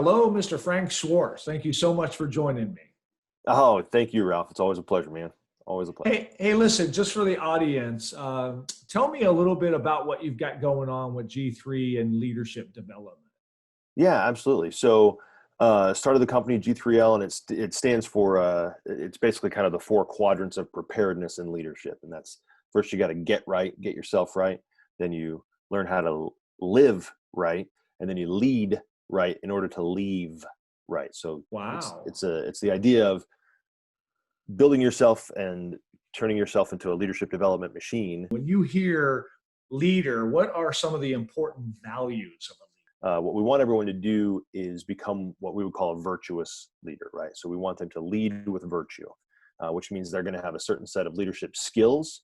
hello, Mr. Frank Schwartz. Thank you so much for joining me. Oh, thank you, Ralph. It's always a pleasure, man. Always a pleasure. Hey, listen, just for the audience, tell me a little bit about what you've got going on with G3 and leadership development. Yeah, absolutely. So, started the company G3L, and it stands for it's basically kind of the four quadrants of preparedness and leadership. And that's first you got to get right, get yourself right. Then you learn how to live right, and then you lead right in order to leave right. So Wow. it's the idea of building yourself and turning yourself into a leadership development machine. When you hear leader, what are some of the important values of a leader? What we want everyone to do is become what we would call a virtuous leader, right? So we want them to lead with virtue, which means they're going to have a certain set of leadership skills.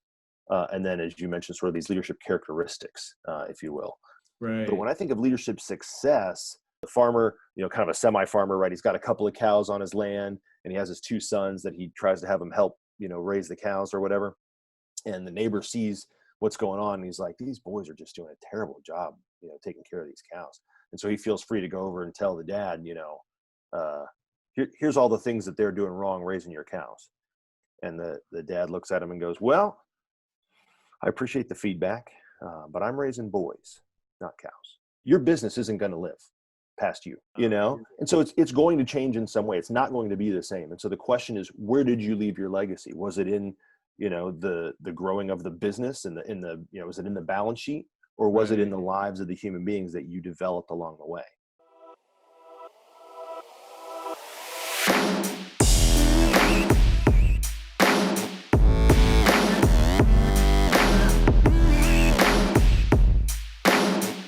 And then, as you mentioned, sort of these leadership characteristics, if you will. But Right. when I think of leadership success, the farmer, kind of a semi-farmer, right? He's got a couple of cows on his land, and he has his two sons that he tries to have them help, raise the cows or whatever. And the neighbor sees what's going on, and he's like, these boys are just doing a terrible job, taking care of these cows. And so he feels free to go over and tell the dad, here's all the things that they're doing wrong raising your cows. And the dad looks at him and goes, well, I appreciate the feedback, but I'm raising boys, not cows. Your business isn't going to live past you, And so it's going to change in some way. It's not going to be the same. And so the question is, where did you leave your legacy? Was it in, the growing of the business and was it in the balance sheet, or was it in the lives of the human beings that you developed along the way?